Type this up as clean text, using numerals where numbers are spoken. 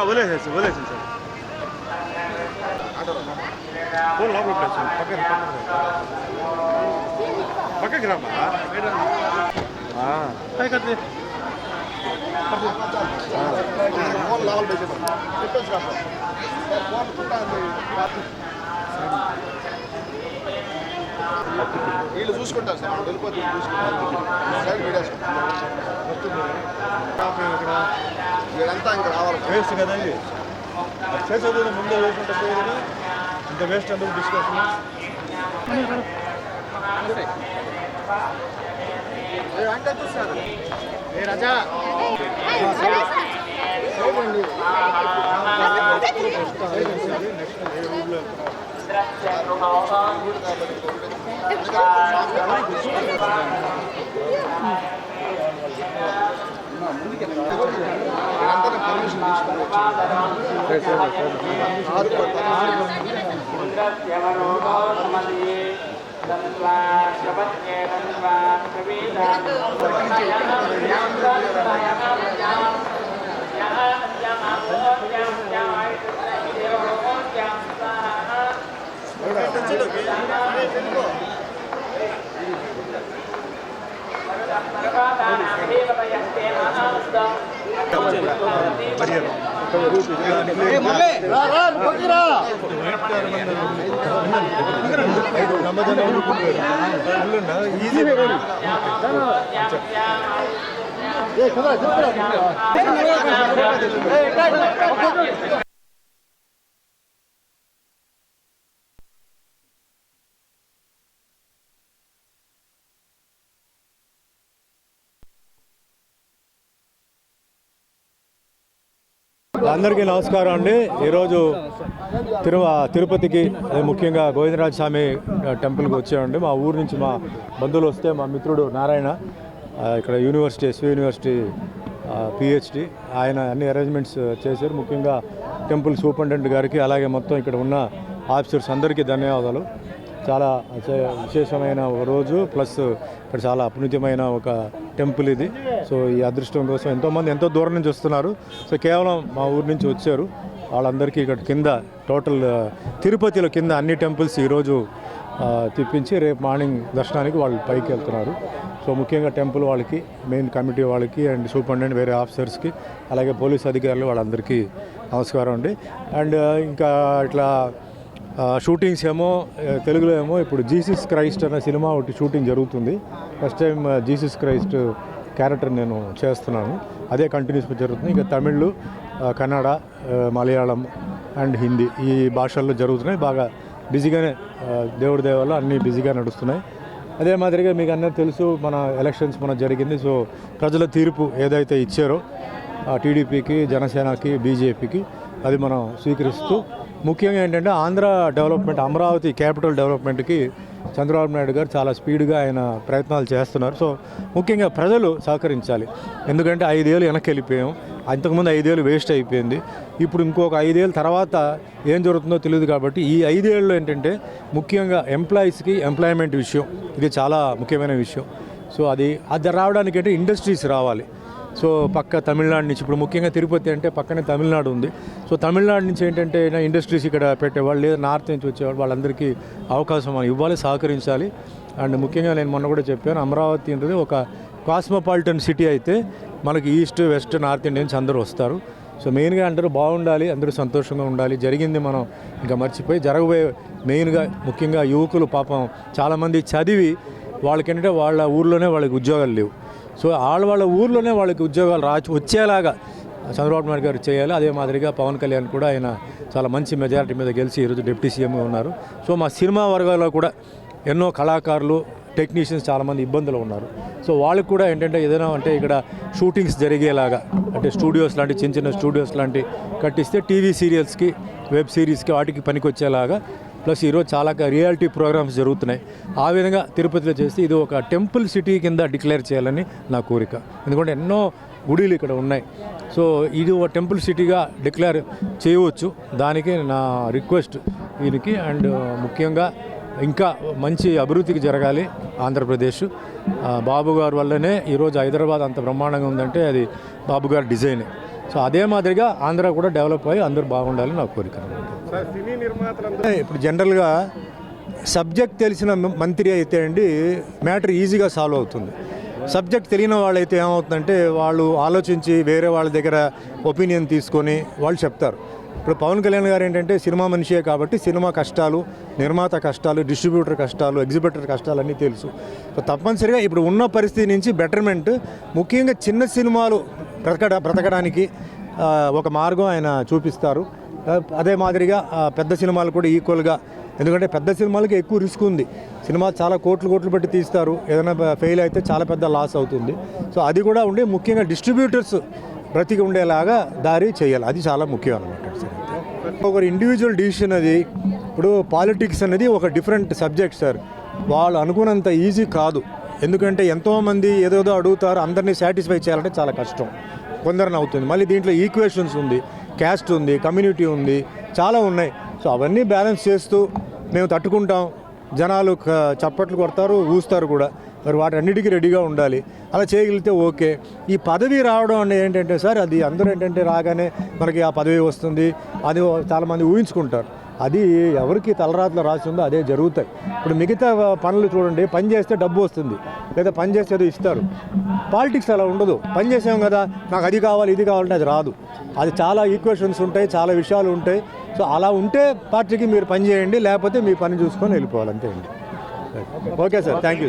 వదిలేసేసి sir phone లోపల పెట్టేసాను పక్కకి రామా కట్లే వీళ్ళు చూసుకుంటారు సార్ వెళ్ళిపోతే చూసుకుంటారు వీళ్ళంతా ఇంకా రావాలి వేస్ట్ కదండి చేసేది ముందే వేసుకుంటే పోయేది ఇంత వేస్ట్ అందుకు డిస్కషన్ అంటే చూస్తారు ఏ రాజా పర్మిషన్ అందరికీ నమస్కారం అండి. ఈరోజు తిరుపతికి ముఖ్యంగా గోవిందరాజ స్వామి టెంపుల్కి వచ్చామండి. మా ఊరు నుంచి మా బంధువులు వస్తే మా మిత్రుడు నారాయణ ఇక్కడ యూనివర్సిటీ ఎస్వి యూనివర్సిటీ పిహెచ్డి ఆయన అన్ని అరేంజ్మెంట్స్ చేశారు. ముఖ్యంగా టెంపుల్ సూపరింటెండెంట్ గారికి అలాగే మొత్తం ఇక్కడ ఉన్న ఆఫీసర్స్ అందరికీ ధన్యవాదాలు. చాలా విశేషమైన ఒక రోజు ప్లస్ ఇక్కడ చాలా అపుణ్యమైన ఒక టెంపుల్ ఇది. సో ఈ అదృష్టం కోసం ఎంతోమంది ఎంతో దూరం నుంచి వస్తున్నారు. సో కేవలం మా ఊరు నుంచి వచ్చారు వాళ్ళందరికీ ఇక్కడ కింద టోటల్ తిరుపతిలో కింద అన్ని టెంపుల్స్ ఈరోజు తిప్పించి రేపు మార్నింగ్ దర్శనానికి వాళ్ళు పైకి వెళ్తున్నారు. సో ముఖ్యంగా టెంపుల్ వాళ్ళకి మెయిన్ కమిటీ వాళ్ళకి అండ్ సూపరింటెండెంట్ వేరే ఆఫీసర్స్కి అలాగే పోలీస్ అధికారులు వాళ్ళందరికీ నమస్కారం అండి. అండ్ ఇంకా ఇట్లా షూటింగ్స్ ఏమో తెలుగులో ఏమో ఇప్పుడు జీసస్ క్రైస్ట్ అనే సినిమా ఒకటి షూటింగ్ జరుగుతుంది. First time Jesus Christ character నేను చేస్తున్నాను. అదే కంటిన్యూస్గా జరుగుతుంది. ఇంకా తమిళ్, కన్నడ, మలయాళం అండ్ హిందీ ఈ భాషల్లో జరుగుతున్నాయి. బాగా బిజీగానే దేవుడి దేవాలు అన్నీ బిజీగా నడుస్తున్నాయి. అదే మాదిరిగా మీకు అందరూ తెలుసు మన ఎలక్షన్స్ మన జరిగింది. సో ప్రజల తీర్పు ఏదైతే ఇచ్చారో టీడీపీకి, జనసేనకి, బీజేపీకి అది మనం స్వీకరిస్తూ ముఖ్యంగా ఏంటంటే ఆంధ్ర డెవలప్మెంట్, అమరావతి క్యాపిటల్ డెవలప్మెంట్కి చంద్రబాబు నాయుడు గారు చాలా స్పీడ్గా ఆయన ప్రయత్నాలు చేస్తున్నారు. సో ముఖ్యంగా ప్రజలు సహకరించాలి. ఎందుకంటే 5 ఏళ్ళు వెనక్కి వెళ్ళిపోయాం. అంతకుముందు 5 ఏళ్ళు వేస్ట్ అయిపోయింది. ఇప్పుడు ఇంకొక 5 ఏళ్ళ తర్వాత ఏం జరుగుతుందో తెలియదు. కాబట్టి ఈ 5 ఏళ్ళు ఏంటంటే ముఖ్యంగా ఎంప్లాయీస్కి ఎంప్లాయ్మెంట్ విషయం ఇది చాలా ముఖ్యమైన విషయం. సో అది రావడానికి అంటే ఇండస్ట్రీస్ రావాలి. సో పక్క తమిళనాడు నుంచి ఇప్పుడు ముఖ్యంగా తిరుపతి అంటే పక్కనే తమిళనాడు ఉంది. సో తమిళనాడు నుంచి ఏంటంటే ఇండస్ట్రీస్ ఇక్కడ పెట్టేవాళ్ళు లేదా నార్త్ నుంచి వచ్చేవాళ్ళు వాళ్ళందరికీ అవకాశం ఇవ్వాలి, సహకరించాలి. అండ్ ముఖ్యంగా నేను మొన్న కూడా చెప్పాను, అమరావతి అనేది ఒక కాస్మోపాలిటన్ సిటీ అయితే మనకి ఈస్ట్, వెస్ట్, నార్త్ ఇండియన్స్ అందరూ వస్తారు. సో మెయిన్గా అందరూ బాగుండాలి, అందరూ సంతోషంగా ఉండాలి. జరిగింది మనం ఇంకా మర్చిపోయి జరగబోయే మెయిన్గా ముఖ్యంగా యువకులు పాపం చాలామంది చదివి వాళ్ళకేంటంటే వాళ్ళ ఊర్లోనే వాళ్ళకి ఉద్యోగాలు లేవు. సో వాళ్ళ ఊర్లోనే వాళ్ళకి ఉద్యోగాలు వచ్చేలాగా చంద్రబాబు నాయుడు గారు చేయాలి. అదే మాదిరిగా పవన్ కళ్యాణ్ కూడా ఆయన చాలా మంచి మెజారిటీ మీద గెలిచి ఈరోజు డిప్యూటీ సీఎంగా ఉన్నారు. సో మా సినిమా వర్గాల్లో కూడా ఎన్నో కళాకారులు, టెక్నీషియన్స్ చాలామంది ఇబ్బందులు ఉన్నారు. సో వాళ్ళకి కూడా ఏంటంటే ఏదైనా అంటే ఇక్కడ షూటింగ్స్ జరిగేలాగా అంటే స్టూడియోస్ లాంటి చిన్న చిన్న స్టూడియోస్ లాంటి కట్టిస్తే టీవీ సీరియల్స్కి, వెబ్ సిరీస్కి వాటికి పనికొచ్చేలాగా ప్లస్ ఈరోజు చాలా రియాలిటీ ప్రోగ్రామ్స్ జరుగుతున్నాయి. ఆ విధంగా తిరుపతిలో చేసి ఇది ఒక టెంపుల్ సిటీ కింద డిక్లేర్ చేయాలని నా కోరిక. ఎందుకంటే ఎన్నో గుడిలు ఇక్కడ ఉన్నాయి. సో ఇది ఒక టెంపుల్ సిటీగా డిక్లేర్ చేయవచ్చు. దానికి నా రిక్వెస్ట్ దీనికి. అండ్ ముఖ్యంగా ఇంకా మంచి అభివృద్ధికి జరగాలి ఆంధ్రప్రదేశ్. బాబు గారి వల్లనే ఈరోజు హైదరాబాద్ అంత బ్రహ్మాండంగా ఉందంటే అది బాబు గారి డిజైన్. సో అదే మాదిరిగా ఆంధ్ర కూడా డెవలప్ అయ్యి అందరూ బాగుండాలని నా కోరిక. ఇప్పుడు జనరల్గా సబ్జెక్ట్ తెలిసిన మంత్రి అయితే అండి మ్యాటర్ ఈజీగా సాల్వ్ అవుతుంది. సబ్జెక్ట్ తెలియని వాళ్ళైతే ఏమవుతుందంటే వాళ్ళు ఆలోచించి వేరే వాళ్ళ దగ్గర ఒపీనియన్ తీసుకొని వాళ్ళు చెప్తారు. ఇప్పుడు పవన్ కళ్యాణ్ గారు ఏంటంటే సినిమా మనిషే కాబట్టి సినిమా కష్టాలు, నిర్మాత కష్టాలు, డిస్ట్రిబ్యూటర్ కష్టాలు, ఎగ్జిబిటర్ కష్టాలు అన్నీ తెలుసు. సో తప్పనిసరిగా ఇప్పుడు ఉన్న పరిస్థితి నుంచి బెటర్మెంట్, ముఖ్యంగా చిన్న సినిమాలు బ్రతకడానికి ఒక మార్గం ఆయన చూపిస్తారు. అదే మాదిరిగా పెద్ద సినిమాలు కూడా ఈక్వల్గా, ఎందుకంటే పెద్ద సినిమాలకి ఎక్కువ రిస్క్ ఉంది. సినిమా చాలా కోట్లు పెట్టి తీస్తారు, ఏదైనా ఫెయిల్ అయితే చాలా పెద్ద లాస్ అవుతుంది. సో అది కూడా ఉండి ముఖ్యంగా డిస్ట్రిబ్యూటర్స్ బ్రతికి ఉండేలాగా దారి చేయాలి, అది చాలా ముఖ్యం అన్నమాట. ఒక ఇండివిజువల్ డిసిషన్ అది. ఇప్పుడు పాలిటిక్స్ అనేది ఒక డిఫరెంట్ సబ్జెక్ట్ సార్. వాళ్ళు అనుకున్నంత ఈజీ కాదు. ఎందుకంటే ఎంతోమంది ఏదోదో అడుగుతారు, అందరినీ సాటిస్ఫై చేయాలంటే చాలా కష్టం, కొందరిని అవుతుంది. మళ్ళీ దీంట్లో ఈక్వేషన్స్ ఉంది, క్యాస్ట్ ఉంది, కమ్యూనిటీ ఉంది, చాలా ఉన్నాయి. సో అవన్నీ బ్యాలెన్స్ చేస్తూ మేము తట్టుకుంటాం. జనాలు చప్పట్లు కొడతారు, ఊస్తారు కూడా. మరి వాటన్నిటికీ రెడీగా ఉండాలి. అలా చేయగలిగితే ఓకే. ఈ పదవి రావడం అంటే ఏంటంటే సార్, అది అందరూ ఏంటంటే రాగానే మనకి ఆ పదవి వస్తుంది అది చాలామంది ఊహించుకుంటారు. అది ఎవరికి తలరాతలో రాసి ఉందో అదే జరుగుతాయి. ఇప్పుడు మిగతా పనులు చూడండి, పని చేస్తే డబ్బు వస్తుంది, లేదా పని చేస్తే ఏదో ఇస్తారు. పాలిటిక్స్ అలా ఉండదు. పని చేసాం కదా, నాకు అది కావాలి ఇది కావాలంటే అది రాదు. అది చాలా ఈక్వేషన్స్ ఉంటాయి, చాలా విషయాలు ఉంటాయి. సో అలా ఉంటే పార్టీకి మీరు పని చేయండి, లేకపోతే మీ పని చూసుకొని వెళ్ళిపోవాలి, అంతే అండి. Okay sir, thank you.